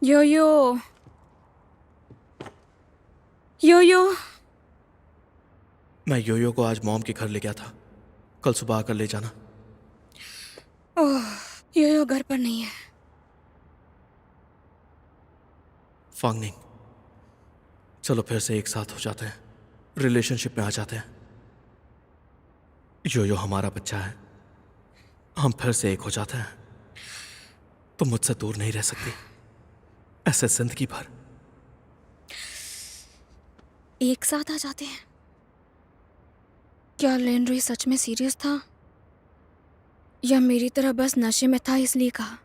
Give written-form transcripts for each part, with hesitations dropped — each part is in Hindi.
योयो योयो। मैं योयो को आज मॉम के घर ले गया था। कल सुबह आकर ले जाना। ओह, योयो घर पर नहीं है। फांगनिंग, चलो फिर से एक साथ हो जाते हैं, रिलेशनशिप में आ जाते हैं। योयो हमारा बच्चा है, हम फिर से एक हो जाते हैं। तुम मुझसे दूर नहीं रह सकती ऐसे जिंदगी भर। एक साथ आ जाते हैं। क्या लेनरुई सच में सीरियस था या मेरी तरह बस नशे में था इसलिए कहा?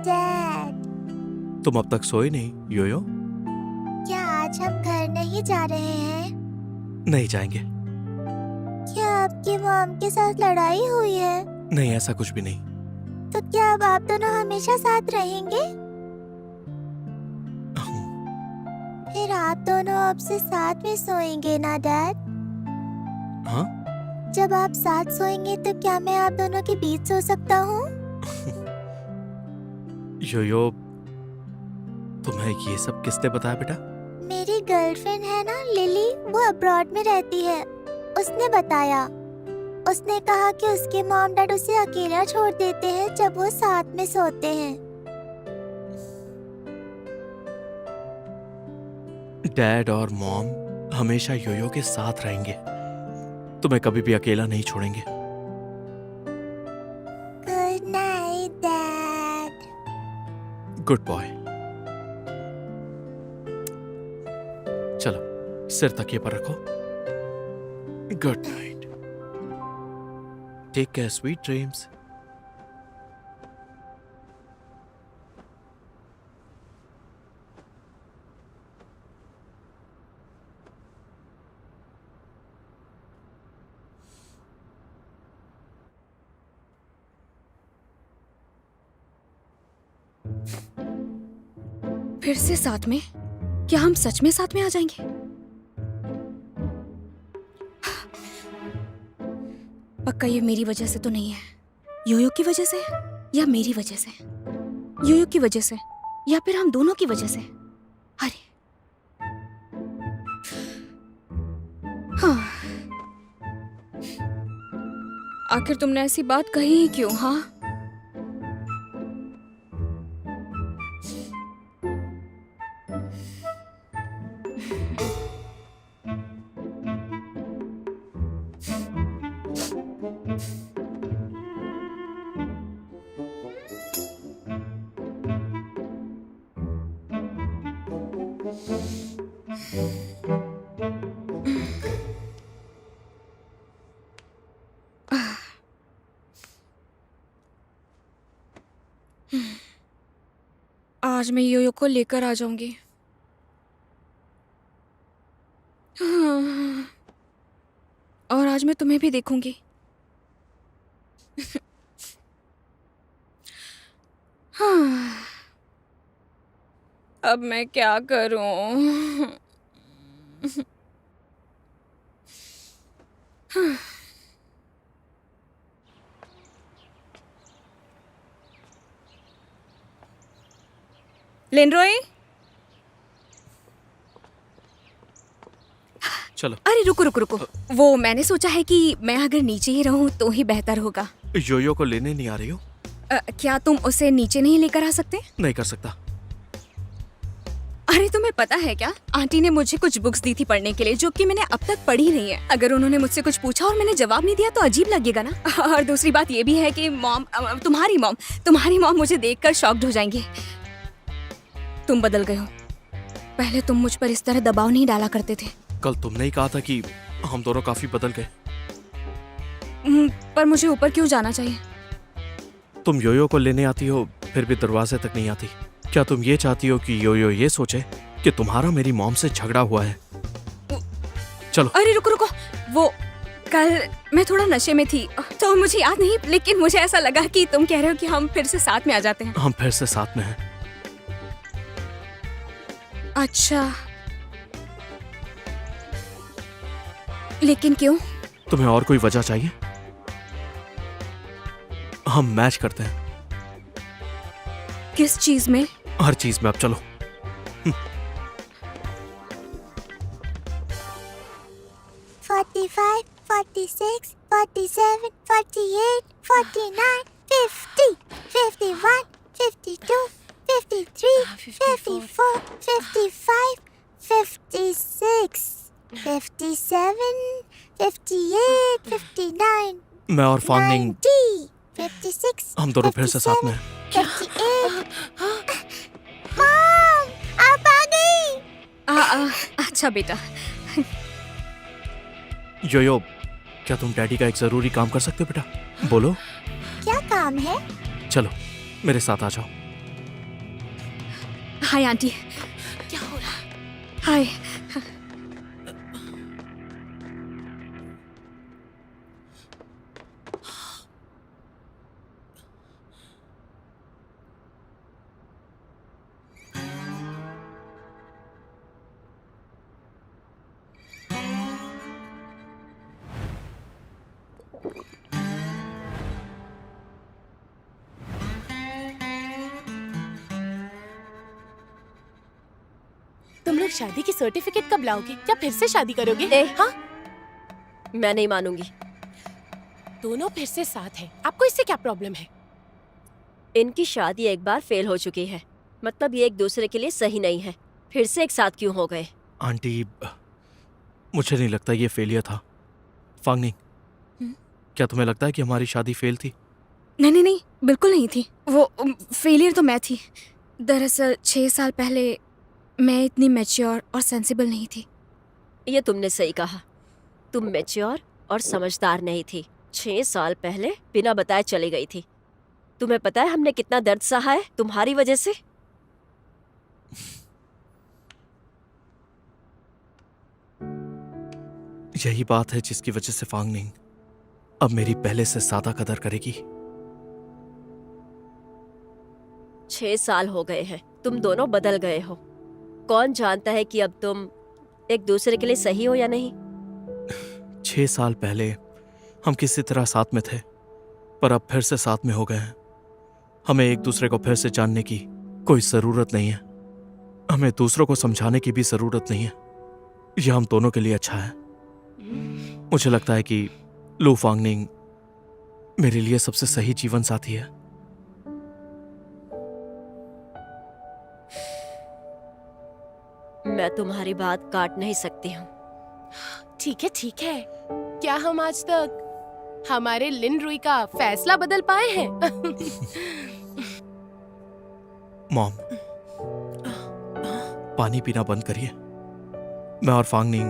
डैड, तुम अब तक सोए नहीं योयो? क्या आज हम घर नहीं जा रहे हैं? नहीं जाएंगे। क्या आपकी मॉम के साथ लड़ाई हुई है? नहीं, ऐसा कुछ भी नहीं। तो क्या अब आप दोनों हमेशा साथ रहेंगे? फिर आप दोनों अब से साथ में सोएंगे ना डैड? हाँ? जब आप साथ सोएंगे तो क्या मैं आप दोनों के बीच सो सकता हूँ? योयो, तुम्हें ये सब किसने बताया बेटा? मेरी गर्लफ्रेंड है ना लिली, वो अब्रॉड में रहती है। उसने बताया। उसने कहा कि उसके मॉम डैड उसे अकेला छोड़ देते हैं जब वो साथ में सोते हैं। डैड और मॉम हमेशा योयो के साथ रहेंगे, तुम्हें कभी भी अकेला नहीं छोड़ेंगे। Good night dad. Good boy. चलो सिर तकिए पर रखो। Good night. Take care, sweet dreams. फिर से साथ में? क्या हम सच में साथ में आ जाएंगे? पक्का ये मेरी वजह से तो नहीं है। योयो की वजह से या मेरी वजह से? योयो की वजह से या फिर हम दोनों की वजह से? अरे हाँ, आखिर तुमने ऐसी बात कही ही क्यों? हाँ, आज मैं योयो को लेकर आ जाऊंगी। हाँ, और आज मैं तुम्हें भी देखूंगी। हाँ, अब मैं क्या करूं? लेनरोई, चलो। अरे रुको रुको रुको। वो मैंने सोचा है कि मैं अगर नीचे ही रहूं तो ही बेहतर होगा। योयो को लेने नहीं आ रही हो? क्या तुम उसे नीचे नहीं लेकर आ सकते? नहीं कर सकता। अरे तुम्हें पता है क्या, आंटी ने मुझे कुछ बुक्स दी थी पढ़ने के लिए जो कि मैंने अब तक पढ़ी नहीं है। अगर उन्होंने मुझसे कुछ पूछा और मैंने जवाब नहीं दिया तो अजीब लगेगा ना। और दूसरी बात ये भी है कि तुम्हारी मॉम मुझे देखकर शॉक्ड हो जाएंगी। तुम बदल गए हो। पहले तुम मुझ पर इस तरह दबाव नहीं डाला करते थे। कल तुमने ही कहा था कि हम दोनों काफी बदल गए। पर मुझे ऊपर क्यों जाना चाहिए? तुम योयो को लेने आती हो फिर भी दरवाजे तक नहीं आती। क्या तुम ये चाहती हो कि योयो ये सोचे कि तुम्हारा मेरी मॉम से झगड़ा हुआ है? चलो। अरे रुको रुको, वो कल मैं थोड़ा नशे में थी तो मुझे याद नहीं, लेकिन मुझे ऐसा लगा कि तुम कह रहे हो कि हम फिर से साथ में आ जाते हैं। हम फिर से साथ में हैं। अच्छा, लेकिन क्यों? तुम्हें और कोई वजह चाहिए? हम मैच करते हैं किस चीज में? हर चीज में। अब चलो। 45, 46, 47, 48, 49, 50, 51, 52, 53, 54, 55, 56, 57, 58, 59, मैं और फांगनिंग 90, 56, हम दोनों फिर से साथ में हैं। 58. मॉम, आप आ गई। अच्छा बेटा। यो, क्या तुम डैडी का एक जरूरी काम कर सकते हो बेटा? बोलो। क्या काम है? चलो मेरे साथ आ जाओ। Hi aunty. क्या हो रहा है? हाय। तुम लोग शादी की सर्टिफिकेट कब लाओगे? क्या फिर से शादी करोगे? हाँ, मैं नहीं मानूंगी। दोनों फिर से साथ हैं। आपको इससे क्या प्रॉब्लम है? इनकी शादी एक बार फेल हो चुकी है, मतलब ये एक दूसरे के लिए सही नहीं है। फिर से एक साथ क्यों हो गए? आंटी, मुझे नहीं लगता ये फेलियर था। फांगनिंग, क्या तुम्हें लगता है कि हमारी शादी फेल थी? नहीं नहीं नहीं, बिल्कुल नहीं थी। वो फेलियर तो मैं थी। दरअसल 6 साल पहले मैं इतनी मैच्योर और सेंसिबल नहीं थी। ये तुमने सही कहा, तुम मैच्योर और समझदार नहीं थी। 6 साल पहले बिना बताए चली गई थी। तुम्हें पता है हमने कितना दर्द सहा है तुम्हारी वजह से? यही बात है जिसकी वजह से फांगनिंग अब मेरी पहले से ज्यादा कदर करेगी। 6 साल हो गए हैं, तुम दोनों बदल गए हो। कौन जानता है कि अब तुम एक दूसरे के लिए सही हो या नहीं? 6 साल पहले हम किसी तरह साथ में थे, पर अब फिर से साथ में हो गए हैं। हमें एक दूसरे को फिर से जानने की कोई जरूरत नहीं है। हमें दूसरों को समझाने की भी जरूरत नहीं है। यह हम दोनों के लिए अच्छा है। मुझे लगता है कि लू फांगनिंग मेरे लिए सबसे सही जीवन साथी है। मैं तुम्हारी बात काट नहीं सकती हूँ। ठीक है ठीक है। क्या हम आज तक हमारे लिन रुई का फैसला बदल पाए हैं? मॉम, पानी पीना बंद करिए। मैं और फांगनिंग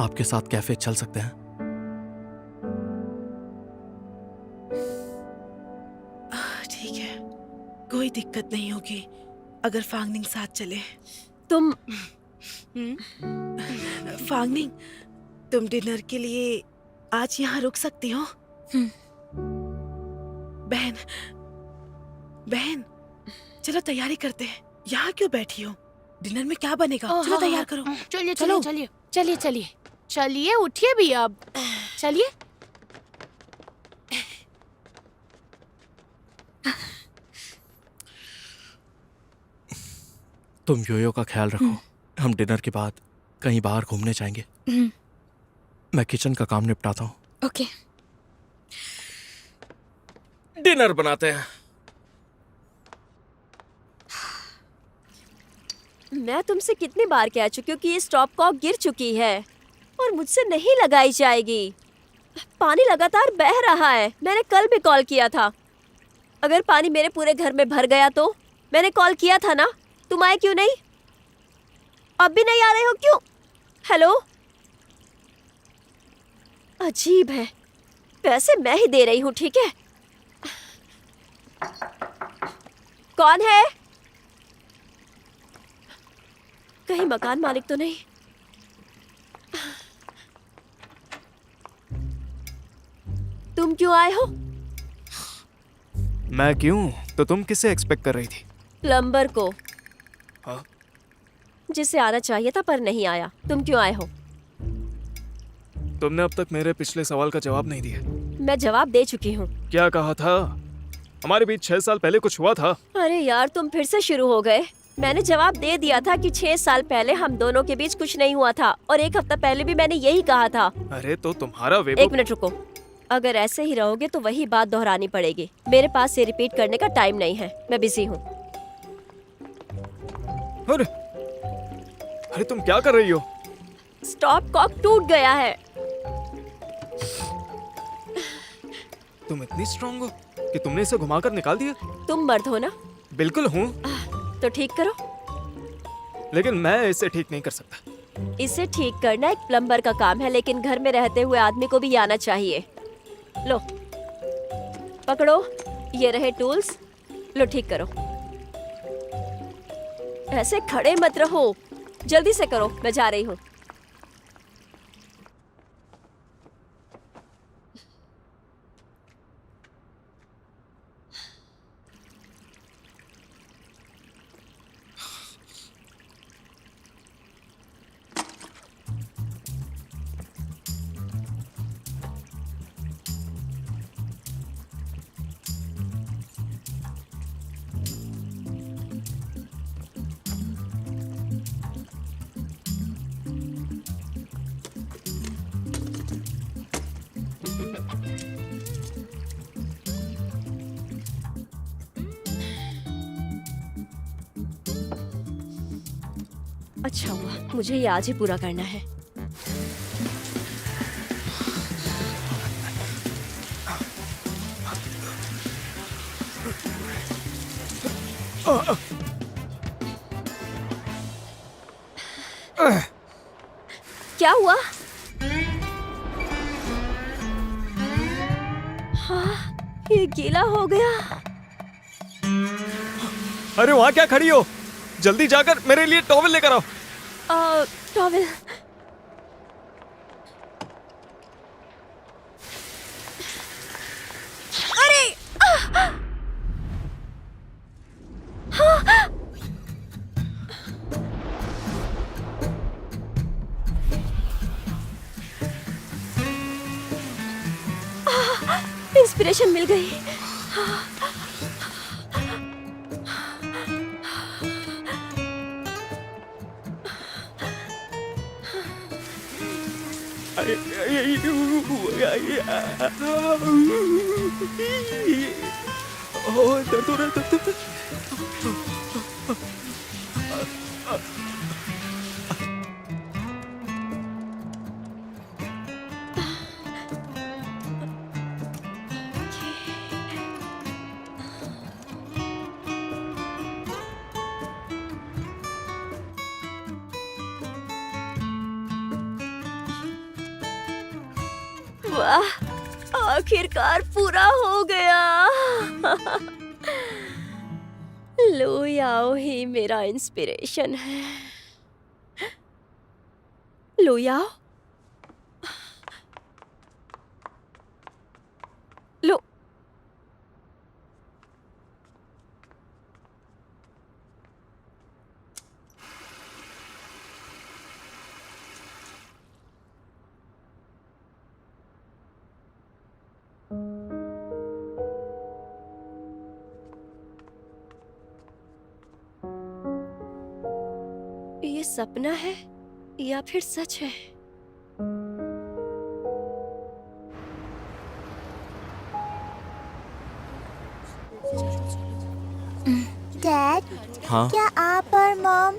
आपके साथ कैफे चल सकते हैं। ठीक है, कोई दिक्कत नहीं होगी अगर फांगनिंग साथ चले। तुम फांगनिंग, तुम डिनर के लिए आज यहाँ रुक सकती हो? बहन बहन, चलो तैयारी करते हैं। यहाँ क्यों बैठी हो? डिनर में क्या बनेगा? चलो तैयार करो। चलिए चलो। चलिए चलिए चलिए चलिए, उठिए भी अब। चलिए। तुम योयो का ख्याल रखो। हम डिनर के बाद कहीं बाहर घूमने जाएंगे। मैं किचन का काम निपटाता हूँ। ओके। डिनर बनाते हैं। मैं तुमसे कितनी बार कह चुकी हूँ कि ये स्टॉप कॉक गिर चुकी है और मुझसे नहीं लगाई जाएगी। पानी लगातार बह रहा है। मैंने कल भी कॉल किया था। अगर पानी मेरे पूरे घर में भर गया तो? मैंने कॉल किया था ना, तुम आए क्यों नहीं? अब भी नहीं आ रहे हो क्यों? हेलो, अजीब है। पैसे मैं ही दे रही हूँ, ठीक है? कौन है? कहीं मकान मालिक तो नहीं? तुम क्यों आए हो? मैं क्यों? तो तुम किसे एक्सपेक्ट कर रही थी? प्लम्बर को, हाँ? जिसे आना चाहिए था पर नहीं आया। तुम क्यों आए हो? तुमने अब तक मेरे पिछले सवाल का जवाब नहीं दिया। मैं जवाब दे चुकी हूँ। क्या कहा था? हमारे बीच 6 साल पहले कुछ हुआ था। अरे यार, तुम फिर से शुरू हो गए। मैंने जवाब दे दिया था कि 6 साल पहले हम दोनों के बीच कुछ नहीं हुआ था, और 1 हफ्ता पहले भी मैंने यही कहा था। अरे तो तुम्हारा वे 1 मिनट रुको। अगर ऐसे ही रहोगे तो वही बात दोहरानी पड़ेगी। मेरे पास ये रिपीट करने का टाइम नहीं है, मैं बिजी हूँ। अरे अरे तुम क्या कर रही हो? स्टॉप कॉक टूट गया है। तुम इतनी स्ट्रांग हो कि तुमने इसे घुमाकर निकाल दिया? तुम मर्द हो ना, बिल्कुल हूँ, तो ठीक करो। लेकिन मैं इसे ठीक नहीं कर सकता। इसे ठीक करना एक प्लम्बर का काम है, लेकिन घर में रहते हुए आदमी को भी आना चाहिए। लो पकड़ो, ये रहे टूल्स। लो ठीक करो। ऐसे खड़े मत रहो, जल्दी से करो, मैं जा रही हूँ। अच्छा हुआ, मुझे ये आज ही पूरा करना है। क्या हुआ? हाँ, ये गीला हो गया। अरे वहाँ क्या खड़ी हो? जल्दी जाकर मेरे लिए टॉवल लेकर आओ। टॉवल। इंस्पिरेशन मिल गई। दर्द हो रहा है, दर्द। वाह, आखिरकार पूरा हो गया। लो याओ ही मेरा इंस्पिरेशन है। लो याओ, लो। ये सपना है या फिर सच है? डैड, हाँ? क्या आप और मॉम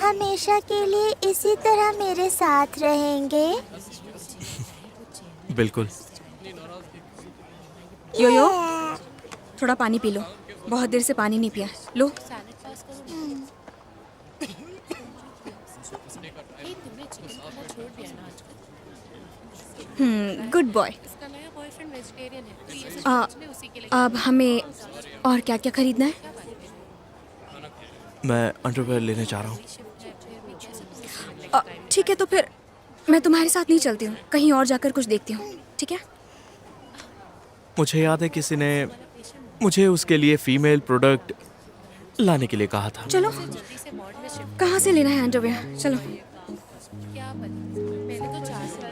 हमेशा के लिए इसी तरह मेरे साथ रहेंगे? बिल्कुल। यो थोड़ा पानी पी लो, बहुत देर से पानी नहीं पिया। लो। Good boy. अब हमें और क्या क्या खरीदना है? मैं अंडरवेयर लेने जा रहा हूँ। ठीक है, तो फिर मैं तुम्हारे साथ नहीं चलती हूँ, कहीं और जाकर कुछ देखती हूँ, ठीक है? मुझे याद है किसी ने मुझे उसके लिए फीमेल प्रोडक्ट लाने के लिए कहा था। चलो, कहाँ से लेना है अंडरवेयर? चलो। क्या पता, मैंने तो 4 से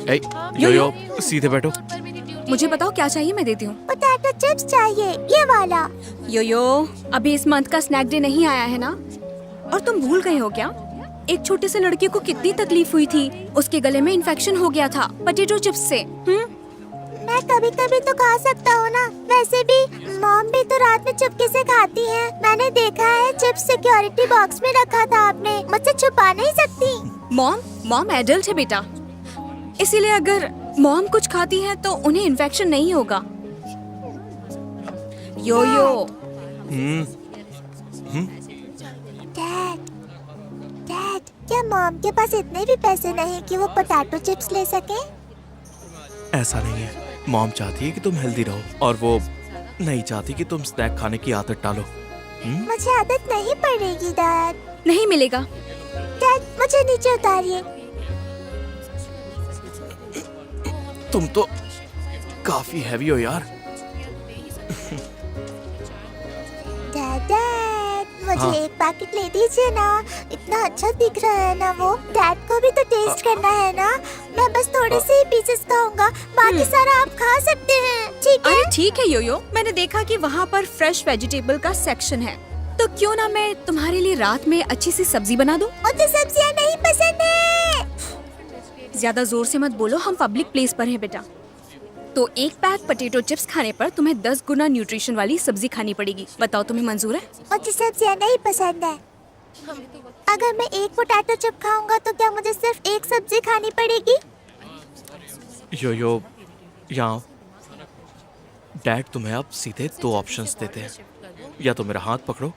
ए, यो सीधे बैठो। मुझे बताओ क्या चाहिए, मैं देती हूँ। पोटैटो चिप्स चाहिए, ये वाला। यो अभी इस मंथ का स्नैक डे नहीं आया है ना? और तुम भूल गए हो क्या? एक छोटे से लड़के को कितनी तकलीफ हुई थी, उसके गले में इन्फेक्शन हो गया था पोटैटो चिप्स से। मैं कभी कभी तो खा सकता हूँ ना। वैसे भी मॉम भी तो रात में चुपके से खाती है। मैंने देखा है चिप्स सिक्योरिटी बॉक्स में रखा था आपने, मुझसे छुपा नहीं सकती। मॉम एडल्ट है बेटा, इसीलिए अगर मॉम कुछ खाती है तो उन्हें इन्फेक्शन नहीं होगा। यो हम्म, डैड, क्या मॉम के पास इतने भी पैसे नहीं कि वो पोटैटो चिप्स ले सके? ऐसा नहीं है। मॉम चाहती है कि तुम हेल्दी रहो और वो नहीं चाहती कि तुम स्नैक खाने की आदत डालो। मुझे आदत नहीं पड़ेगी डैड। नहीं मिलेगा। डैड मुझे नीचे उतारिए। तुम तो काफी हैवी हो यार। डैड मुझे हाँ। एक पैकेट ले दीजिए ना, इतना अच्छा दिख रहा है ना वो। डैड को भी तो टेस्ट करना है ना। मैं बस थोड़े से ही पीसेस खाऊंगा, बाकी सारा आप खा सकते हैं, ठीक है? अरे ठीक है यो, मैंने देखा कि वहाँ पर फ्रेश वेजिटेबल का सेक्शन है, तो क्यों ना मैं तुम्हारे लिए रात में अच्छी सी सब्जी बना दूं? मुझे सब्जियां नहीं पसंद है। ज्यादा जोर से मत बोलो, हम पब्लिक प्लेस पर हैं बेटा। तो एक पैक पोटैटो चिप्स खाने पर तुम्हें 10 गुना न्यूट्रिशन वाली सब्जी खानी पड़ेगी। बताओ तुम्हें मंजूर है? मुझे सब्जियां नहीं पसंद है। अगर मैं एक पोटैटो चिप खाऊंगा तो क्या मुझे सिर्फ एक सब्जी खानी पड़ेगी? यो यहाँ डैड तुम्हें अब सीधे 2 ऑप्शंस देते हैं। या तो मेरा हाथ पकड़ो,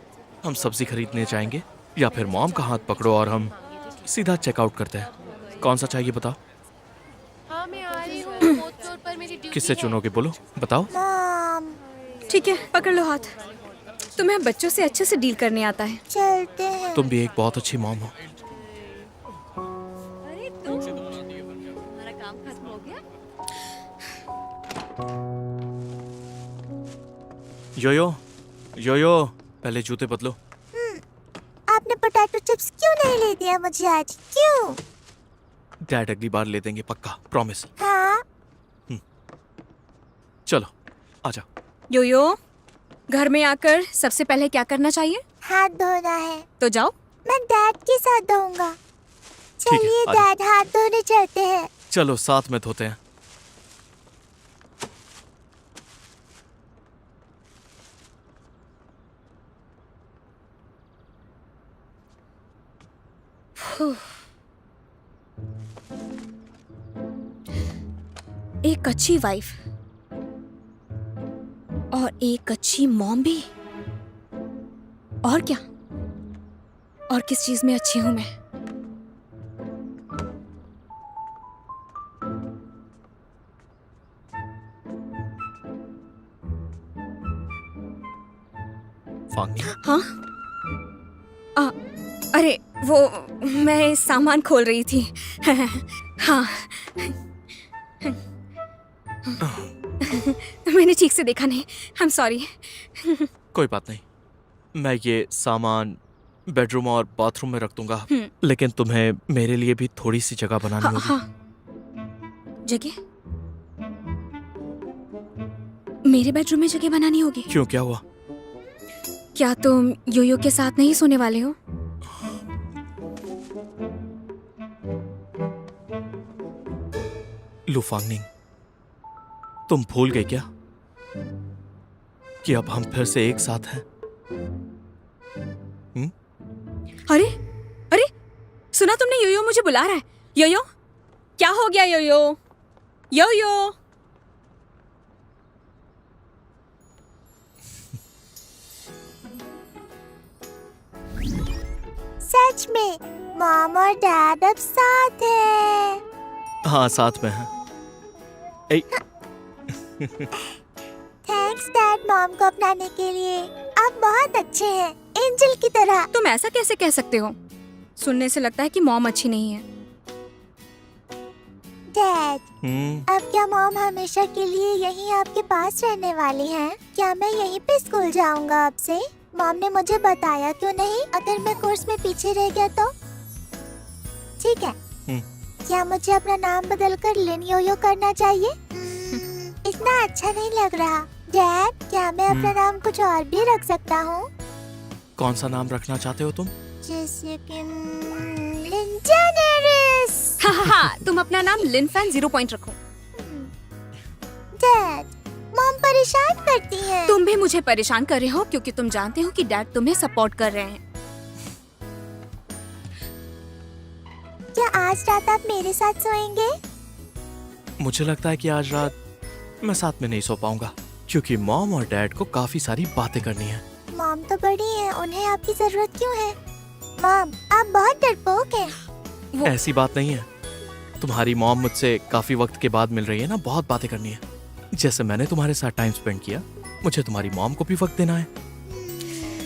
हम सब्जी खरीदने जाएंगे, या फिर मॉम का हाथ पकड़ो और हम सीधा चेकआउट करते हैं। कौन सा चाहिए बताओ? हाँ मैं आ रही हूँ, 4th फ्लोर पर मेरी ड्यूटी किससे है। चुनोगे बोलो, बताओ। मॉम ठीक है, पकड़ लो हाथ। तुम्हें बच्चों से अच्छे से डील करने आता है। चलते हैं। तुम भी एक बहुत अच्छी मॉम हो। अरे तुम, हमारा काम खत्म हो गया? यो पहले जूते बदलो। आपने पोटैटो चिप्स क्यों नहीं ले दिया मुझे आज? क्यों? डैड अगली बार ले देंगे पक्का, प्रॉमिस। हाँ चलो आजा। यो घर में आकर सबसे पहले क्या करना चाहिए? हाथ धोना है। तो जाओ। मैं डैड के साथ धोऊंगा। है, चलिए आजा। डैड हाथ धोने चलते हैं। चलो साथ में धोते हैं। एक अच्छी वाइफ और एक अच्छी मॉम भी। और क्या? और किस चीज में अच्छी हूं मैं? फांगनी, हाँ? अरे वो मैं सामान खोल रही थी। हाँ। मैंने ठीक से देखा नहीं। I am sorry. कोई बात नहीं, मैं ये सामान बेडरूम और बाथरूम में रख दूंगा। लेकिन तुम्हें मेरे लिए भी थोड़ी सी जगह बनानी हाँ, होगी। हाँ। जगह? मेरे बेडरूम में जगह बनानी होगी? क्यों, क्या हुआ? क्या तुम यो के साथ नहीं सोने वाले हो? लू फांगनिंग, तुम भूल गए क्या कि अब हम फिर से एक साथ हैं? अरे अरे, सुना तुमने? यो मुझे बुला रहा है। यो क्या हो गया? यो सच में मॉम और डैड अब साथ हैं। हाँ साथ में हैं। ए, थैंक्स डैड मॉम को अपनाने के लिए। आप बहुत अच्छे हैं, एंजल की तरह। तुम ऐसा कैसे कह सकते हो? सुनने से लगता है कि मॉम अच्छी नहीं है। डैड, हम्म। अब क्या मॉम हमेशा के लिए यहीं आपके पास रहने वाली हैं? क्या मैं यहीं पे स्कूल जाऊंगा अब से? मॉम ने मुझे बताया क्यों नहीं अगर मैं कोर्स में पीछे रह गया तो? ठीक है। क्या मुझे अपना नाम बदलकर लिन योयो करना चाहिए? इतना अच्छा नहीं लग रहा। डैड, क्या मैं अपना नाम कुछ और भी रख सकता हूँ? कौन सा नाम रखना चाहते हो तुम? जैसे कि लिन जेनेरिस। हाँ, तुम अपना नाम लिन फैन 0 पॉइंट रखो। डैड, मॉम परेशान करती हैं। तुम भी मुझे परेशान कर रहे हो क्योंकि तुम जानते हो कि डैड तुम्हें सपोर्ट कर रहे हैं। क्या आज रात आप मेरे साथ सोएंगे? मुझे लगता है कि आज रात मैं साथ में नहीं सो पाऊंगा क्योंकि मॉम और डैड को काफी सारी बातें करनी है। मॉम तो बड़ी हैं, उन्हें आपकी जरूरत क्यों है? मॉम, आप बहुत डरपोक हैं। ऐसी बात नहीं है। तुम्हारी मॉम मुझसे काफी वक्त के बाद मिल रही है ना, बहुत बातें करनी है। जैसे मैंने तुम्हारे साथ टाइम स्पेंड किया, मुझे तुम्हारी मॉम को भी वक्त देना है।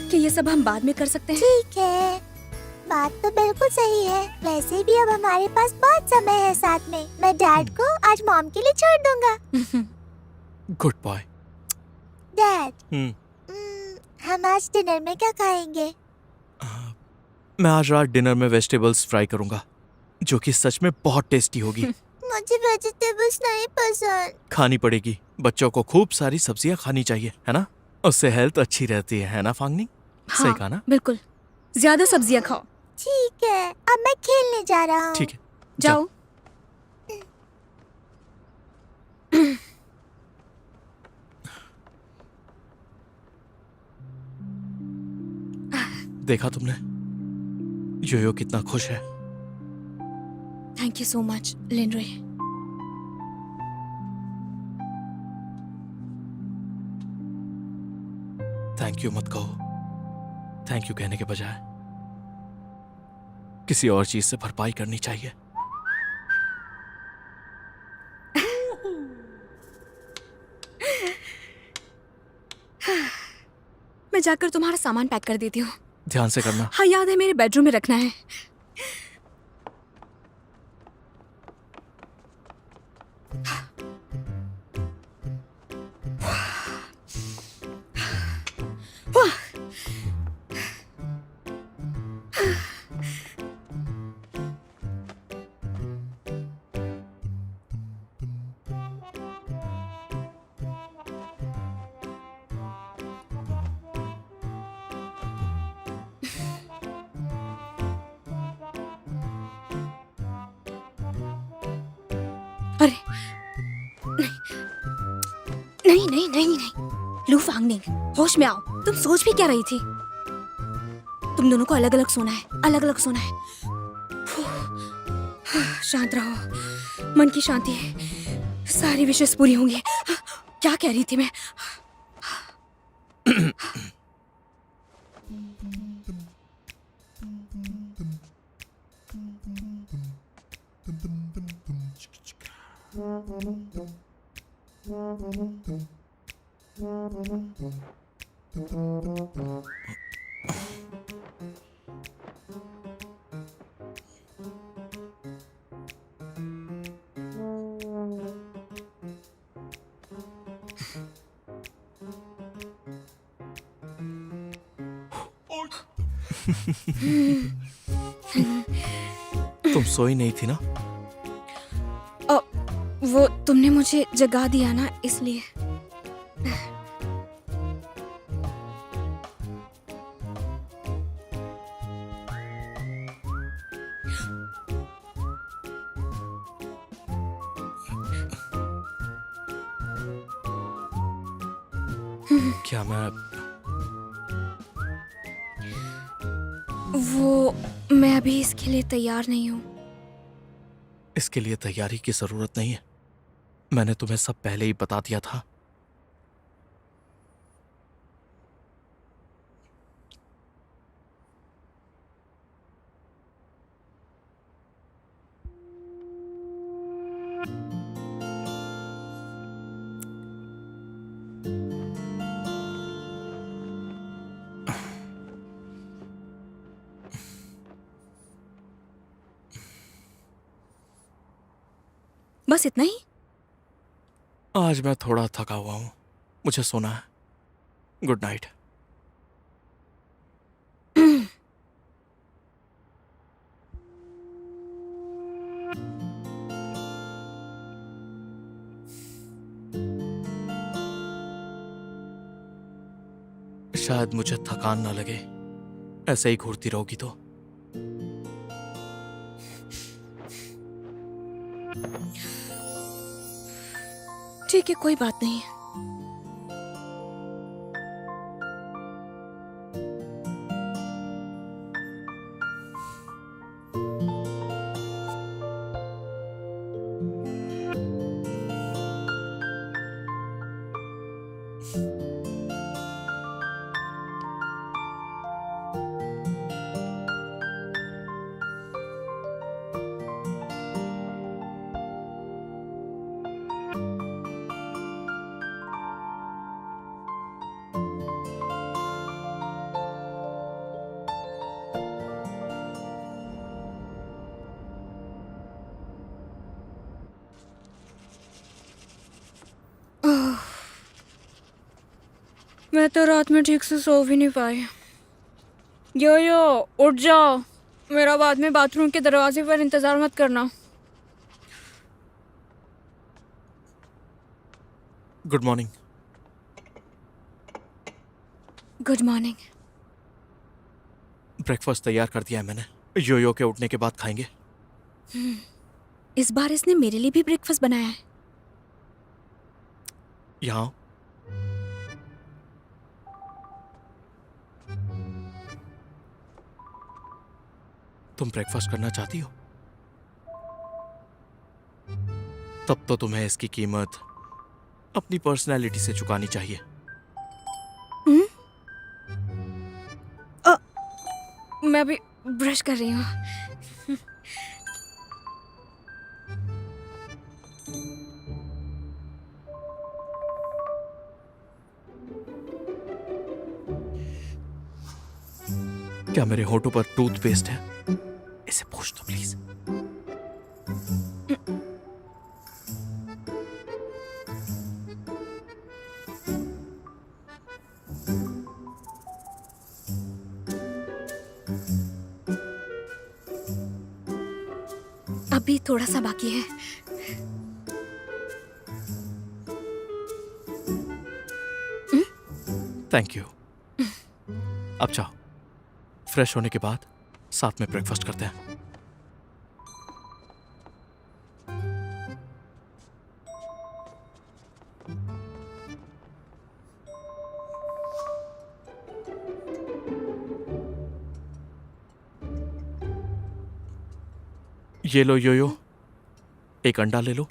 कि ये सब हम बाद में कर सकते हैं। ठीक है, बात तो बिल्कुल सही है। वैसे भी अब हमारे पास बहुत समय है साथ में। मैं डैड को आज मॉम के लिए छोड़ दूंगा। Good boy. डैड, हम आज डिनर में क्या खाएंगे? मैं आज रात डिनर में वेजिटेबल्स फ्राई करूंगा जो कि सच में बहुत टेस्टी होगी। मुझे वेजिटेबल्स नहीं पसंद। खानी पड़ेगी, बच्चों को खूब सारी सब्जियां खानी चाहिए, है ना? उससे हेल्थ अच्छी रहती है ना फांगनी? सही कहा ना? बिल्कुल, ज्यादा सब्जियां खाओ। ठीक है, अब मैं खेलने जा रहा हूँ। ठीक है, जाओ। देखा तुमने योयो कितना खुश है। Thank you so much Linrui. Thank you मत कहो। थैंक यू कहने के बजाय किसी और चीज से भरपाई करनी चाहिए। मैं जाकर तुम्हारा सामान पैक कर देती हूँ। ध्यान से करना। हाँ, याद है, मेरे बेडरूम में रखना है। अरे नहीं नहीं नहीं नहीं, लू फांगनिंग, होश में आओ। तुम सोच भी क्या रही थी? तुम दोनों को अलग अलग सोना है, अलग अलग सोना है। शांत रहो, मन की शांति है, सारी विशेष पूरी होंगी। क्या कह रही थी मैं? तुम सोई नहीं थी ना? वो तुमने मुझे जगा दिया ना, इसलिए। क्या मैं अभी इसके लिए तैयार नहीं हूँ। इसके लिए तैयारी की जरूरत नहीं है। मैंने तुम्हें सब पहले ही बता दिया था। बस इतना ही? आज मैं थोड़ा थका हुआ हूँ, मुझे सोना है। Good night. शायद मुझे थकान ना लगे, ऐसे ही घूरती रहोगी तो। ठीक है, कोई बात नहीं। मैं तो रात में ठीक से सो भी नहीं पाई। यो उठ जाओ, मेरा बाद में बाथरूम के दरवाजे पर इंतजार मत करना। Good morning. Good morning. Breakfast तैयार कर दिया है मैंने, योयो के उठने के बाद खाएंगे। इस बार इसने मेरे लिए भी ब्रेकफास्ट बनाया है। यहाँ तुम ब्रेकफास्ट करना चाहती हो? तब तो तुम्हें इसकी कीमत अपनी पर्सनैलिटी से चुकानी चाहिए। मैं अभी ब्रश कर रही हूँ। क्या मेरे होठों पर टूथपेस्ट है? इसे पूछ दो प्लीज। अभी थोड़ा सा बाकी है। Thank you. अब जाओ, फ्रेश होने के बाद साथ में ब्रेकफास्ट करते हैं। ये लो योयो, एक अंडा ले लो।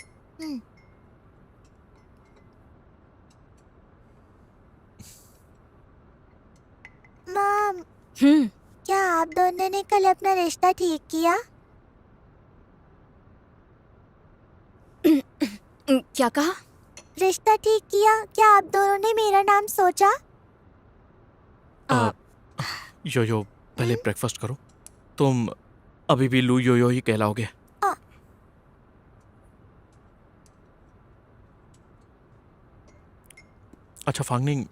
मॉम, हम्म। क्या आप दोनों ने कल अपना रिश्ता ठीक किया? क्या कहा? रिश्ता ठीक किया? क्या आप दोनों ने मेरा नाम सोचा? योयो, पहले ब्रेकफास्ट करो। तुम अभी भी लू योयो ही कहलाओगे। अच्छा फांगनिंग,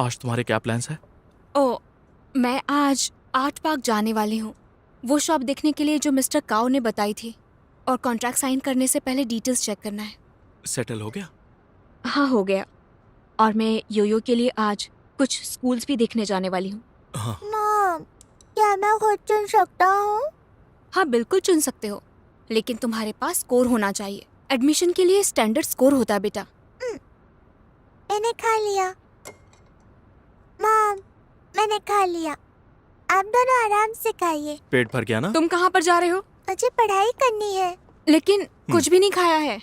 आज तुम्हारे क्या प्लान्स है? ओ, मैं आज आर्ट पार्क जाने वाली हूँ। वो शॉप देखने के लिए जो मिस्टर काओ ने बताई थी, और कॉन्ट्रैक्ट साइन करने से पहले डिटेल्स चेक करना है। सेटल हो गया? हाँ, हो गया। और मैं योयो के लिए आज कुछ स्कूल्स भी देखने जाने वाली हूँ। हाँ। मॉम, क्या मैं खुद चुन सकता हूँ? हाँ, बिल्कुल चुन सकते हो, लेकिन तुम्हारे पास स्कोर होना चाहिए। एडमिशन के लिए स्टैंडर्ड स्कोर होता है बेटा। मैंने खा लिया। मॉम, मैंने खा लिया। आप दोनों आराम से खाइए। पेट भर गया ना? तुम कहाँ पर जा रहे हो? मुझे पढ़ाई करनी है। लेकिन कुछ भी नहीं खाया है।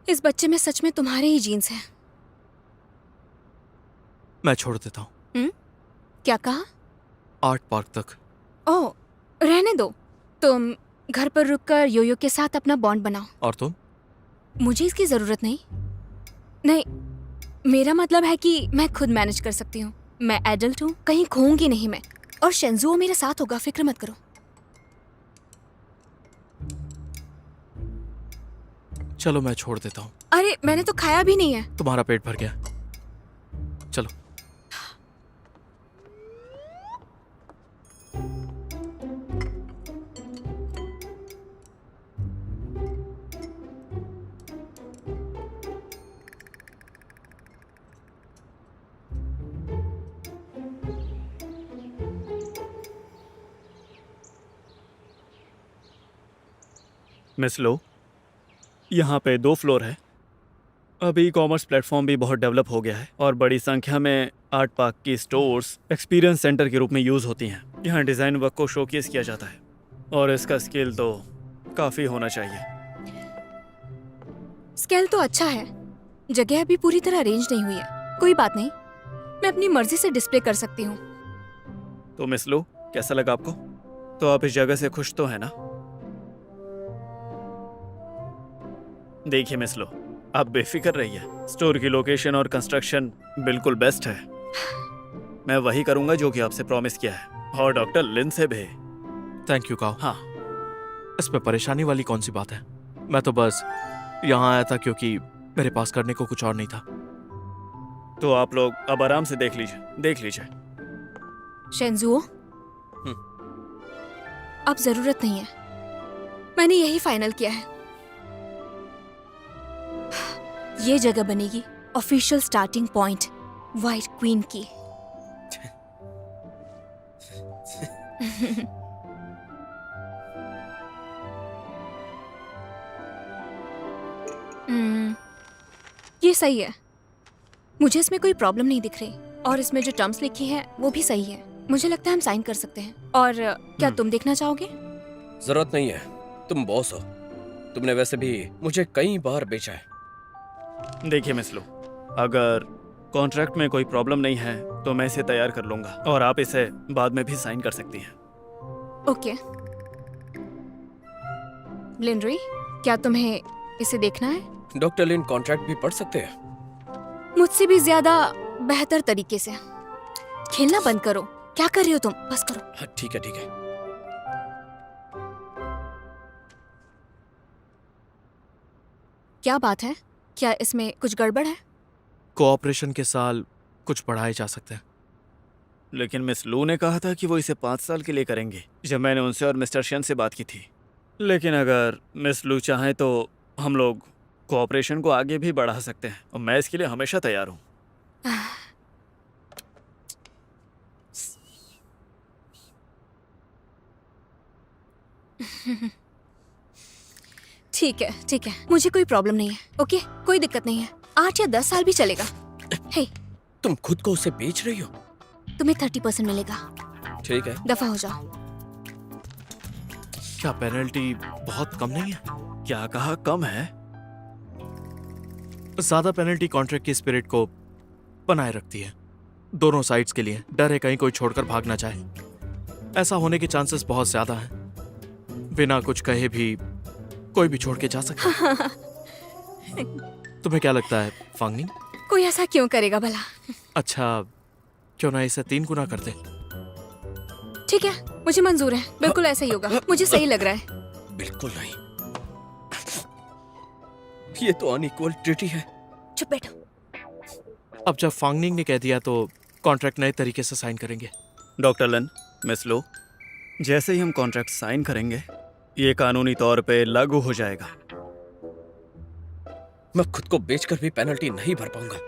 इस बच्चे में सच में तुम्हारे ही जीन्स हैं। मैं छोड़ देता हूँ। क्या कहा? आर्ट पार्क तक। ओह, रहने दो। तुम घर पर रुककर योयो के साथ अपना बॉन्ड बनाओ। और तुम? मुझे इसकी जरूरत नहीं। नहीं, मेरा मतलब है कि मैं खुद मैनेज कर सकती हूँ। मैं एडल्ट हूँ, कहीं खोऊंगी नहीं मैं। और शेंजुओ मेरे साथ होगा, फिक्र मत करो। चलो मैं छोड़ देता हूँ, अरे मैंने तो खाया भी नहीं है। तुम्हारा पेट भर गया। चलो। मिस लो, यहाँ पे 2 फ्लोर है। अभी ई कॉमर्स प्लेटफॉर्म भी बहुत डेवलप हो गया है और बड़ी संख्या में आर्ट पार्क की स्टोर्स एक्सपीरियंस सेंटर के रूप में यूज़ होती हैं। यहाँ डिज़ाइन वर्क को शोकेस किया जाता है और इसका स्केल तो काफ़ी होना चाहिए। स्केल तो अच्छा है, जगह अभी पूरी तरह अरेंज नहीं हुई है। कोई बात नहीं, मैं अपनी मर्जी से डिस्प्ले कर सकती हूँ। तो मिस लो, कैसा लगा आपको? तो आप इस जगह से खुश तो है ना? देखिए मिस लो, आप बेफिक्र रहिए। स्टोर की लोकेशन और कंस्ट्रक्शन बिल्कुल बेस्ट है। मैं वही करूंगा जो कि आपसे प्रॉमिस किया है, और डॉक्टर लिन से भी। थैंक यू काओ। हाँ, इसमें परेशानी वाली कौन सी बात है? मैं तो बस यहाँ आया था क्योंकि मेरे पास करने को कुछ और नहीं था। तो आप लोग अब आराम से देख लीजिए। शेंजुओ, अब जरूरत नहीं है, मैंने यही फाइनल किया है। ये जगह बनेगी official starting point white queen की। ये सही है, मुझे इसमें कोई प्रॉब्लम नहीं दिख रही, और इसमें जो टर्म्स लिखी है वो भी सही है। मुझे लगता है हम साइन कर सकते हैं। और क्या तुम देखना चाहोगे? जरूरत नहीं है, तुम बॉस हो। तुमने वैसे भी मुझे कई बार बेचा है। देखिए मिस लो, अगर कॉन्ट्रैक्ट में कोई प्रॉब्लम नहीं है तो मैं इसे तैयार कर लूंगा और आप इसे बाद में भी साइन कर सकती हैं। ओके लिनरी, क्या तुम्हें इसे देखना है? डॉक्टर लिन कॉन्ट्रैक्ट भी पढ़ सकते हैं। मुझसे भी ज्यादा बेहतर तरीके से। खेलना बंद करो, क्या कर रही हो तुम? बस करो। हाँ, ठीक है। क्या बात है, क्या इसमें कुछ गड़बड़ है? कोऑपरेशन के साल कुछ बढ़ाए जा सकते हैं। लेकिन मिस लू ने कहा था कि वो इसे 5 साल के लिए करेंगे, जब मैंने उनसे और मिस्टर शन से बात की थी। लेकिन अगर मिस लू चाहें तो हम लोग कोऑपरेशन को आगे भी बढ़ा सकते हैं, और मैं इसके लिए हमेशा तैयार हूँ। ठीक है, मुझे कोई प्रॉब्लम नहीं है। ओके, कोई दिक्कत नहीं है। 8 या 10 साल भी चलेगा। हे, तुम खुद को उसे बेच रही हो? तुम्हें 30% मिलेगा। ठीक है। दफा हो जाओ। क्या पेनल्टी बहुत कम नहीं है? क्या कहा कम है? ज्यादा पेनल्टी कॉन्ट्रैक्ट की स्पिरिट को बनाए रखती है, दोनों साइड्स के लिए। डर है कहीं कोई छोड़कर भाग ना जाए। ऐसा होने के चांसेस बहुत ज्यादा हैं। बिना कुछ कहे भी कोई भी छोड़ के जा सकता है। तुम्हें क्या लगता है फांगनिंग? कोई ऐसा क्यों करेगा भला? अच्छा, क्यों ना इसे 3 गुना कर दे? ठीक है, मुझे मंजूर है। बिल्कुल ऐसा ही होगा, मुझे सही लग रहा है। बिल्कुल नहीं, ये तो अनइक्वल ट्रीटी है। चुप बैठो। अब जब फांगनिंग ने कह दिया तो कॉन्ट्रैक्ट नए तरीके से साइन करेंगे। डॉक्टर लन, मिस लो, जैसे ही हम कॉन्ट्रैक्ट साइन करेंगे ये कानूनी तौर पे लागू हो जाएगा। मैं खुद को बेचकर भी पेनल्टी नहीं भर पाऊंगा।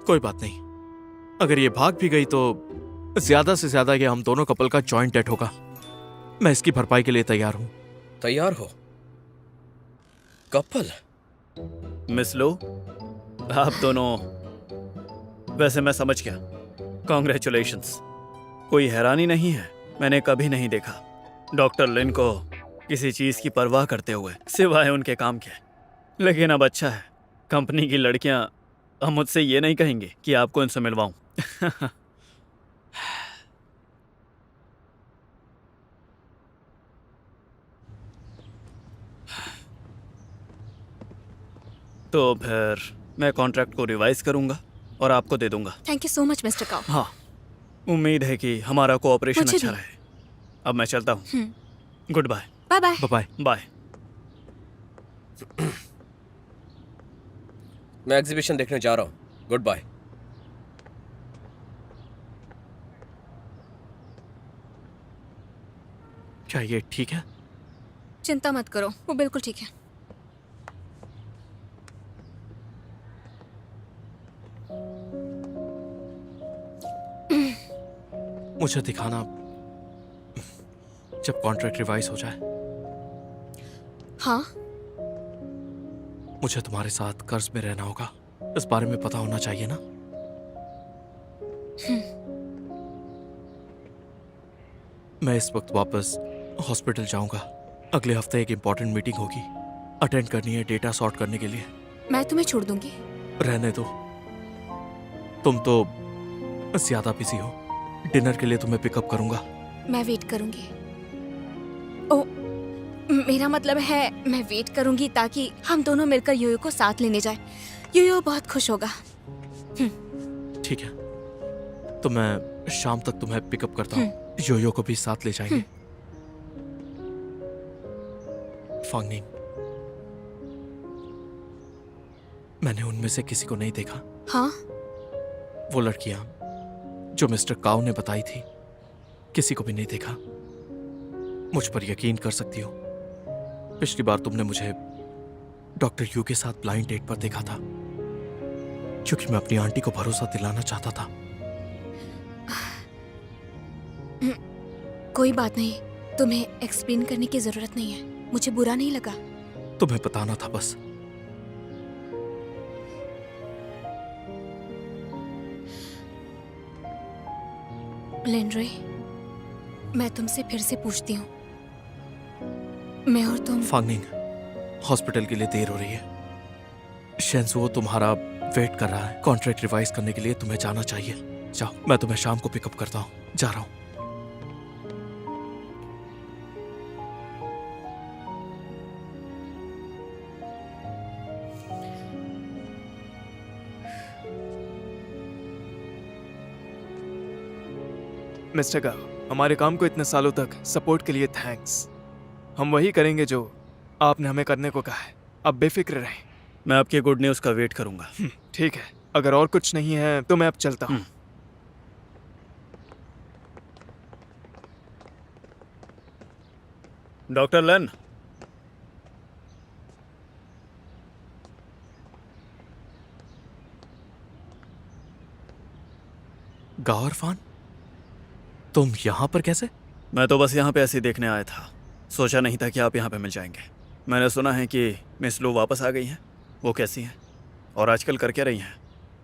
कोई बात नहीं, अगर ये भाग भी गई तो ज्यादा से ज्यादा ये हम दोनों कपल का जॉइंट डेट होगा। मैं इसकी भरपाई के लिए तैयार हूं। तैयार हो? कपल? मिस लो, आप दोनों, वैसे मैं समझ गया। कॉन्ग्रेचुलेशंस। कोई हैरानी नहीं है, मैंने कभी नहीं देखा डॉक्टर लिन को किसी चीज की परवाह करते हुए सिवाय उनके काम के। लेकिन अब अच्छा है, कंपनी की लड़कियां अब मुझसे ये नहीं कहेंगे कि आपको इनसे मिलवाऊं। तो फिर मैं कॉन्ट्रैक्ट को रिवाइज करूंगा और आपको दे दूंगा। Thank you so much mister cow. हाँ, उम्मीद है कि हमारा कोऑपरेशन मुझे अच्छा भी। रहे। अब मैं चलता हूँ। Goodbye. Bye bye. Bye. Bye. मैं एग्जीबिशन देखने जा रहा हूँ। Goodbye. क्या ये ठीक है? चिंता मत करो, वो बिल्कुल ठीक है। मुझे दिखाना जब कॉन्ट्रैक्ट रिवाइज हो जाए। हाँ, मुझे तुम्हारे साथ कर्ज में रहना होगा, इस बारे में पता होना चाहिए ना। मैं इस वक्त वापस हॉस्पिटल जाऊंगा। अगले हफ्ते एक इंपॉर्टेंट मीटिंग होगी, अटेंड करनी है डेटा सॉर्ट करने के लिए। मैं तुम्हें छोड़ दूंगी। रहने दो, तुम तो ज्यादा बिजी हो। डिनर के लिए तुम्हें पिकअप करूंगा। मैं वेट करूंगी। ओ, मेरा मतलब है मैं वेट करूंगी ताकि हम दोनों मिलकर योयो को साथ लेने जाए। योयो बहुत खुश होगा। ठीक है, तो मैं शाम तक तुम्हें पिकअप करता हूँ। योयो को भी साथ ले जाएंगे। फांगनिंग, मैंने उनमें से किसी को नहीं देखा। हाँ, वो लड़कियां जो मिस्टर काउ ने बताई थी, किसी को भी नहीं देखा। मुझ पर यकीन कर सकती हो, पिछली बार तुमने मुझे डॉक्टर यू के साथ ब्लाइंड डेट पर देखा था, क्योंकि मैं अपनी आंटी को भरोसा दिलाना चाहता था। कोई बात नहीं, तुम्हें एक्सप्लेन करने की जरूरत नहीं है। मुझे बुरा नहीं लगा। तुम्हें बताना था बस। लिंड्रे, मैं तुमसे फिर से पूछती हूँ, मैं और तुम फांगनिंग, हॉस्पिटल के लिए देर हो रही है। शेंसुओ तुम्हारा वेट कर रहा है। कॉन्ट्रैक्ट रिवाइज करने के लिए तुम्हें जाना चाहिए। जाओ, मैं तुम्हें शाम को पिकअप करता हूँ। जा रहा हूँ। मिस्टर गाओ, हमारे काम को इतने सालों तक सपोर्ट के लिए थैंक्स। हम वही करेंगे जो आपने हमें करने को कहा है। अब बेफिक्र रहें। मैं आपकी गुड न्यूज़ का वेट करूंगा। ठीक है, अगर और कुछ नहीं है तो मैं अब चलता हूँ। डॉक्टर लन, गाओ इरफान, तुम यहाँ पर कैसे? मैं तो बस यहाँ पे ऐसे ही देखने आया था। सोचा नहीं था कि आप यहाँ पे मिल जाएंगे। मैंने सुना है कि मिस लो वापस आ गई हैं। वो कैसी हैं और आजकल कर क्या रही हैं?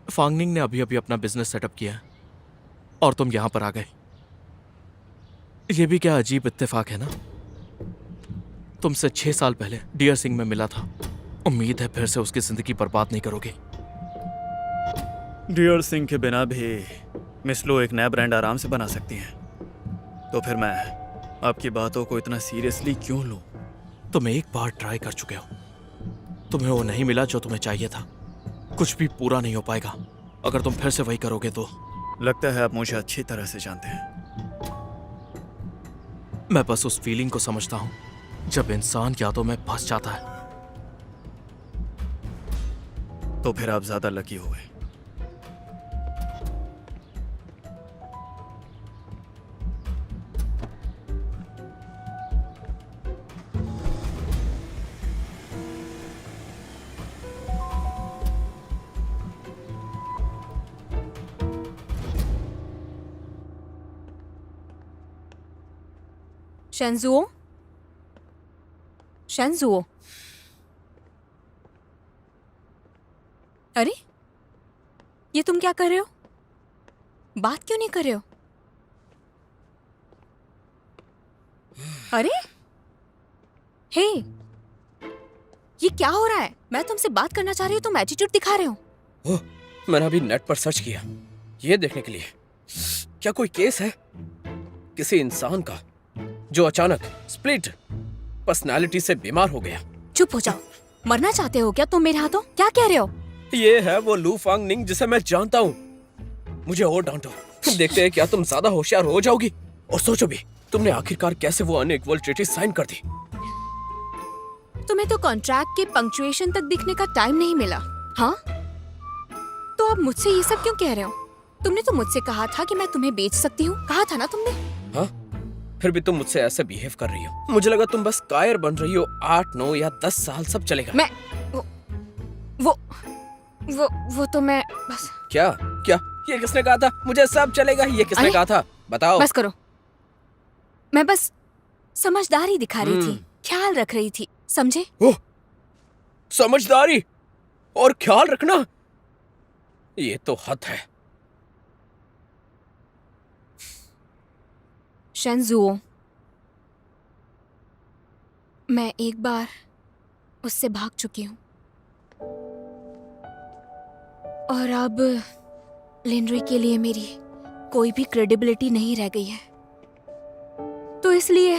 फांगनिंग ने अभी अभी अपना बिजनेस सेटअप किया है और तुम यहाँ पर आ गए। ये भी क्या अजीब इत्तेफाक है ना। तुमसे 6 साल पहले डियर सिंह में मिला था। उम्मीद है फिर से उसकी जिंदगी बर्बाद नहीं करोगे। डियर सिंह के बिना भी मिस लो एक नया ब्रांड आराम से बना सकती हैं। तो फिर मैं आपकी बातों को इतना सीरियसली क्यों लूं? तुम एक बार ट्राई कर चुके हो। तुम्हें वो नहीं मिला जो तुम्हें चाहिए था। कुछ भी पूरा नहीं हो पाएगा अगर तुम फिर से वही करोगे तो। लगता है आप मुझे अच्छी तरह से जानते हैं। मैं बस उस फीलिंग को समझता हूं जब इंसान यादों में फंस जाता है। तो फिर आप ज्यादा लकी हो गए। शेंजुओ, शेंजुओ, अरे ये तुम क्या कर रहे हो? बात क्यों नहीं कर रहे हो? अरे हे, ये क्या हो रहा है? मैं तुमसे बात करना चाह रही हूँ, तुम एटीट्यूड दिखा रहे हो। ओह, मैंने अभी नेट पर सर्च किया ये देखने के लिए क्या कोई केस है किसी इंसान का जो अचानक स्प्लिट पर्सनालिटी से बीमार हो गया। चुप हो जाओ। मरना चाहते हो क्या तुम मेरे हाथों? क्या कह रहे हो? ये है वो लू फांगनिंग जिसे मैं जानता हूँ। मुझे और डांटो, देखते हैं क्या तुम ज्यादा होशियार हो जाओगी। और सोचो भी, तुमने आखिरकार कैसे वो अनइक्वल ट्रीटी साइन कर दी। तुम्हें तो कॉन्ट्रैक्ट के पंक्चुएशन तक दिखने का टाइम नहीं मिला। हाँ, तो आप मुझसे ये सब क्यों कह रहे हो? तुमने तो मुझसे कहा था कि मैं तुम्हें बेच सकती हूँ, कहा था ना तुमने? हाँ, फिर भी तुम मुझसे ऐसे बिहेव कर रही हो। मुझे लगा तुम बस कायर बन रही हो। 8, 9 या 10 साल सब चलेगा। मैं वो तो मैं बस। क्या क्या ये किसने कहा था मुझे सब चलेगा? ये किसने अरे, कहा था? बताओ। बस करो। मैं बस समझदारी दिखा रही थी, ख्याल रख रही थी, समझे? ओह, समझदारी और ख्याल रखना, ये तो हद है। शेंजुओ, मैं एक बार उससे भाग चुकी हूँ और अब लिनरुई के लिए मेरी कोई भी क्रेडिबिलिटी नहीं रह गई है। तो इसलिए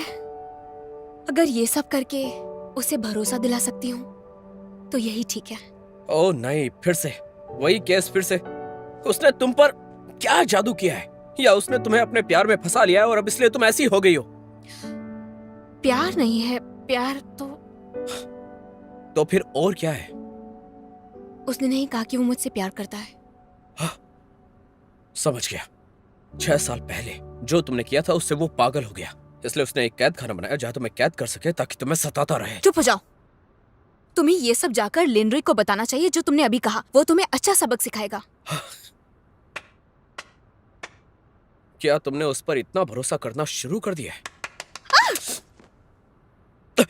अगर ये सब करके उसे भरोसा दिला सकती हूँ तो यही ठीक है। ओह नहीं, फिर से वही केस फिर से। उसने तुम पर क्या जादू किया है? या उसने तुम्हें अपने प्यार में फंसा लिया है और अब इसलिए तुम ऐसी हो गई हो? प्यार नहीं है, प्यार तो फिर और क्या है? उसने नहीं कहा कि वो मुझसे प्यार करता है। हाँ, समझ गया। 6 साल पहले जो तुमने किया था उससे वो पागल हो गया, इसलिए उसने एक कैद खाना बनाया जहाँ तुम्हें कैद कर सके ताकि तुम्हें सताता रहे। चुप हो जाओ। तुम्हें ये सब जाकर लिनरुई को बताना चाहिए जो तुमने अभी कहा। वो तुम्हें अच्छा सबक सिखाएगा। क्या तुमने उस पर इतना भरोसा करना शुरू कर दिया है?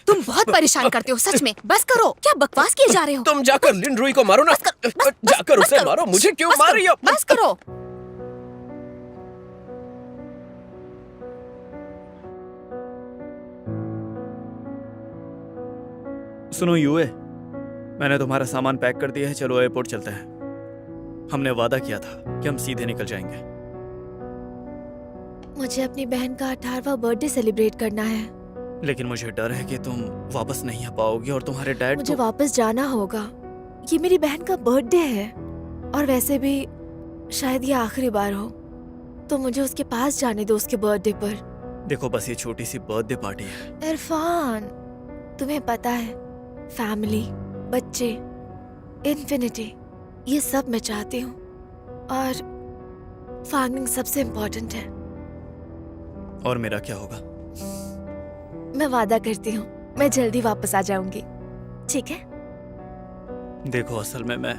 तुम बहुत परेशान करते हो सच में। बस करो, क्या बकवास किए जा रहे हो? तुम जाकर लिनरुई को मारो ना। जाकर उसे मारो। मुझे क्यों मार रही हो? बस करो। सुनो यूए, मैंने तुम्हारा सामान पैक कर दिया है, चलो एयरपोर्ट चलते हैं। हमने वादा किया था कि हम सीधे निकल जाएंगे। मुझे अपनी बहन का 18वां बर्थडे सेलिब्रेट करना है। लेकिन मुझे डर है कि तुम वापस नहीं आ पाओगी और तुम्हारे डैड मुझे वापस जाना होगा। ये मेरी बहन का बर्थडे है और वैसे भी शायद ये आखिरी बार हो, तो मुझे उसके पास जाने दो उसके बर्थडे पर। देखो, बस ये छोटी सी बर्थडे पार्टी है। इरफान, तुम्हें पता है, फैमिली, बच्चे, इन्फिनिटी, ये सब मैं चाहती हूँ और फार्मिंग सबसे इम्पोर्टेंट है। और मेरा क्या होगा? मैं वादा करती हूँ मैं जल्दी वापस आ जाऊंगी, ठीक है? देखो, असल में मैं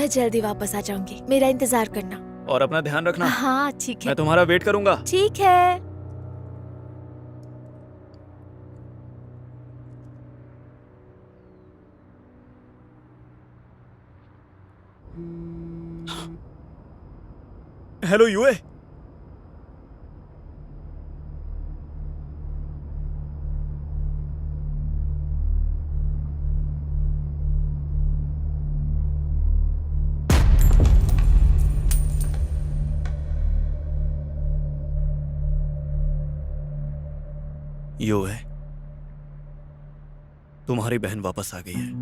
जल्दी वापस आ जाऊंगी, मेरा इंतजार करना। और अपना ध्यान रखना। हाँ ठीक है। मैं तुम्हारा वेट करूंगा। ठीक है। Hello UA. यूए, तुम्हारी बहन वापस आ गई है।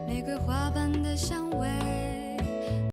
玫瑰花瓣的香味。